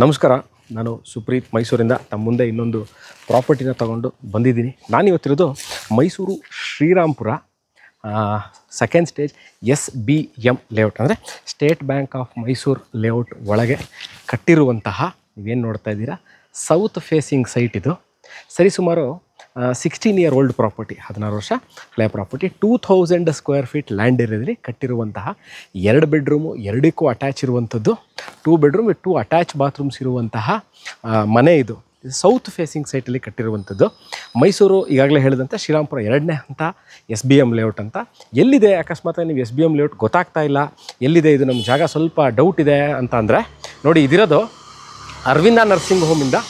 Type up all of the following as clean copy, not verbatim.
ನಮಸ್ಕಾರ. ನಾನು ಸುಪ್ರೀತ್ ಮೈಸೂರಿಂದ ತಮ್ಮ ಮುಂದೆ ಇನ್ನೊಂದು ಪ್ರಾಪರ್ಟಿನ ತಗೊಂಡು ಬಂದಿದ್ದೀನಿ. ನಾನಿವತ್ತಿರೋದು Mysuru Srirampura second stage SBM layout, ಅಂದರೆ State Bank of Mysore layout ಒಳಗೆ ಕಟ್ಟಿರುವಂತಹ, ನೀವೇನು ನೋಡ್ತಾ ಇದ್ದೀರಾ, ಸೌತ್ ಫೇಸಿಂಗ್ ಸೈಟ್ ಇದು. ಸರಿಸುಮಾರು 16 year old ಪ್ರಾಪರ್ಟಿ, 16 ವರ್ಷ ಹಳೆಯ ಪ್ರಾಪರ್ಟಿ. 2000 ಸ್ಕ್ವೇರ್ ಫೀಟ್ ಲ್ಯಾಂಡ್ ಏರಿಯಾದಲ್ಲಿ ಕಟ್ಟಿರುವಂತಹ 2 ಬೆಡ್ರೂಮು, 2ಕ್ಕೂ ಅಟ್ಯಾಚ್ ಇರುವಂಥದ್ದು. 2 ಬೆಡ್ರೂಮ್ 2 ಅಟ್ಯಾಚ್ ಬಾತ್ರೂಮ್ಸ್ ಇರುವಂತಹ ಮನೆ ಇದು. ಸೌತ್ ಫೇಸಿಂಗ್ ಸೈಟಲ್ಲಿ ಕಟ್ಟಿರುವಂಥದ್ದು. ಮೈಸೂರು ಈಗಾಗಲೇ ಹೇಳಿದಂಥ ಶ್ರೀರಾಮ್ಪುರ 2ನೇ ಹಂತ SBM ಲೇಔಟ್ ಅಂತ. ಎಲ್ಲಿದೆ, ಅಕಸ್ಮಾತ್ ನೀವು SBM ಲೇಔಟ್ ಗೊತ್ತಾಗ್ತಾ ಇಲ್ಲ, ಎಲ್ಲಿದೆ ಇದು, ನಮ್ಮ ಜಾಗ ಸ್ವಲ್ಪ ಡೌಟ್ ಇದೆ ಅಂತ ಅಂದರೆ ನೋಡಿ, ಇದಿರೋದು ಅರವಿಂದ ನರ್ಸಿಂಗ್ ಹೋಮಿಂದ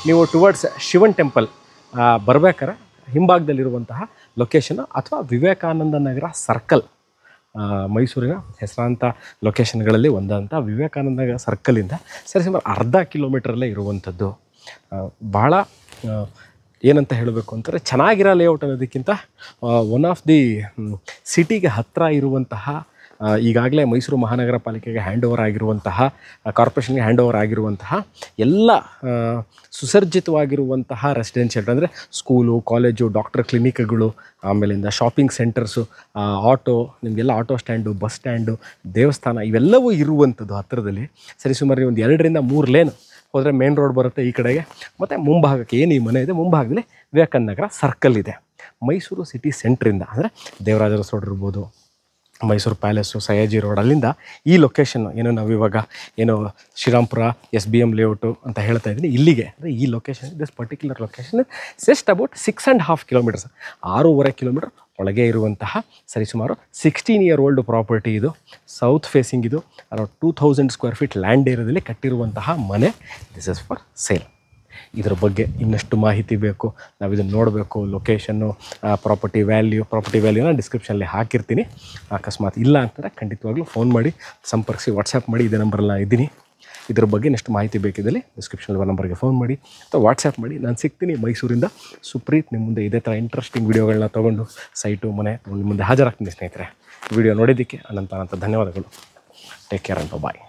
ನೀವು ಟುವರ್ಡ್ಸ್ ಶಿವನ್ ಟೆಂಪಲ್ ಬರಬೇಕಾರೆ ಹಿಂಭಾಗದಲ್ಲಿರುವಂತಹ ಲೊಕೇಶನ್ನು, ಅಥವಾ ವಿವೇಕಾನಂದ ನಗರ ಸರ್ಕಲ್, ಮೈಸೂರಿನ ಹೆಸರಾಂತ ಲೊಕೇಶನ್ಗಳಲ್ಲಿ ಒಂದಂಥ ವಿವೇಕಾನಂದ ನಗರ ಸರ್ಕಲಿಂದ ಸರಿಸುಮಾರು ಅರ್ಧ ಕಿಲೋಮೀಟ್ರಲ್ಲೇ ಇರುವಂಥದ್ದು. ಭಾಳ ಏನಂತ ಹೇಳಬೇಕು ಅಂತಂದರೆ, ಚೆನ್ನಾಗಿರೋ ಲೇಔಟ್ ಅನ್ನೋದಕ್ಕಿಂತ ಒನ್ ಆಫ್ ದಿ ಸಿಟಿಗೆ ಹತ್ತಿರ ಇರುವಂತಹ, ಈಗಾಗಲೇ ಮೈಸೂರು ಮಹಾನಗರ ಪಾಲಿಕೆಗೆ ಹ್ಯಾಂಡ್ ಓವರ್ ಆಗಿರುವಂತಹ, ಕಾರ್ಪೊರೇಷನ್ಗೆ ಹ್ಯಾಂಡ್ ಓವರ್ ಆಗಿರುವಂತಹ ಎಲ್ಲ ಸುಸರ್ಜಿತವಾಗಿರುವಂತಹ ರೆಸಿಡೆನ್ಷಿಯಲ್, ಅಂದರೆ ಸ್ಕೂಲು, ಕಾಲೇಜು, ಡಾಕ್ಟರ್ ಕ್ಲಿನಿಕ್ಗಳು, ಆಮೇಲಿಂದ ಶಾಪಿಂಗ್ ಸೆಂಟರ್ಸು, ಆಟೋ, ನಿಮಗೆಲ್ಲ ಆಟೋ ಸ್ಟ್ಯಾಂಡು, ಬಸ್ ಸ್ಟ್ಯಾಂಡು, ದೇವಸ್ಥಾನ, ಇವೆಲ್ಲವೂ ಇರುವಂಥದ್ದು ಹತ್ತಿರದಲ್ಲಿ. ಸರಿಸುಮಾರು ಒಂದು 2 ರಿಂದ 3 ಲೇನ್ ಹೋದರೆ ಮೇನ್ ರೋಡ್ ಬರುತ್ತೆ ಈ ಕಡೆಗೆ. ಮತ್ತು ಮುಂಭಾಗಕ್ಕೆ ಏನು ಈ ಮನೆ ಇದೆ, ಮುಂಭಾಗದಲ್ಲಿ ವಿವೇಕಾನಂದ ನಗರ ಸರ್ಕಲ್ ಇದೆ. ಮೈಸೂರು ಸಿಟಿ ಸೆಂಟ್ರಿಂದ, ಅಂದರೆ ದೇವರಾಜರ ರೋಡ್ ಇರ್ಬೋದು, ಮೈಸೂರು ಪ್ಯಾಲೇಸು, ಸಯಾಜಿ ರೋಡ್, ಅಲ್ಲಿಂದ ಈ ಲೊಕೇಶನ್ನು ಏನು ನಾವಿವಾಗ ಏನು ಶ್ರೀರಾಮ್ಪುರ SBM ಲೇಔಟು ಅಂತ ಹೇಳ್ತಾ ಇದ್ದೀನಿ, ಇಲ್ಲಿಗೆ, ಅಂದರೆ ಈ location, this particular location just about 6.5 kilometers, 6.5 kilometer ಒಳಗೆ ಇರುವಂತಹ ಸರಿಸುಮಾರು 16 year old ಪ್ರಾಪರ್ಟಿ ಇದು. ಸೌತ್ ಫೇಸಿಂಗ್ ಇದು. ಅರೌಂಡ್ 2000 ಸ್ಕ್ವೇರ್ ಫೀಟ್ ಲ್ಯಾಂಡ್ ಏರಿಯಾದಲ್ಲಿ ಕಟ್ಟಿರುವಂತಹ ಮನೆ. This is for sale. ಇದರ ಬಗ್ಗೆ ಇನ್ನಷ್ಟು ಮಾಹಿತಿ ಬೇಕು, ನಾವು ಇದನ್ನು ನೋಡಬೇಕು, ಲೊಕೇಶನ್ನು, ಪ್ರಾಪರ್ಟಿ ವ್ಯಾಲ್ಯೂನ ಡಿಸ್ಕ್ರಿಪ್ಷನಲ್ಲಿ ಹಾಕಿರ್ತೀನಿ. ಅಕಸ್ಮಾತ್ ಇಲ್ಲ ಅಂತಂದರೆ ಖಂಡಿತವಾಗ್ಲೂ ಫೋನ್ ಮಾಡಿ ಸಂಪರ್ಕಿಸಿ, ವಾಟ್ಸಪ್ ಮಾಡಿ, ಇದೇ ನಂಬರೆಲ್ಲ ಇದ್ದೀನಿ. ಇದ್ರ ಬಗ್ಗೆ ಇನ್ನಷ್ಟು ಮಾಹಿತಿ ಬೇಕಿದ್ದಲ್ಲಿ ಡಿಸ್ಕ್ರಿಪ್ಷನಲ್ಲಿ ನಂಬರ್ಗೆ ಫೋನ್ ಮಾಡಿ ಅಥವಾ ವಾಟ್ಸಪ್ ಮಾಡಿ, ನಾನು ಸಿಗ್ತೀನಿ. ಮೈಸೂರಿಂದ ಸುಪ್ರೀತ್ ನಿಮ್ಮ ಮುಂದೆ ಇದೇ ಥರ ಇಂಟ್ರೆಸ್ಟಿಂಗ್ ವೀಡಿಯೋಗಳನ್ನ ತೊಗೊಂಡು, ಸೈಟು, ಮನೆ ನಿಮ್ಮ ಮುಂದೆ ಹಾಜರಾಗ್ತೀನಿ ಸ್ನೇಹಿತರೆ. ವಿಡಿಯೋ ನೋಡಿದ್ದಕ್ಕೆ ಅನಂತ ಧನ್ಯವಾದಗಳು. Take care and bye.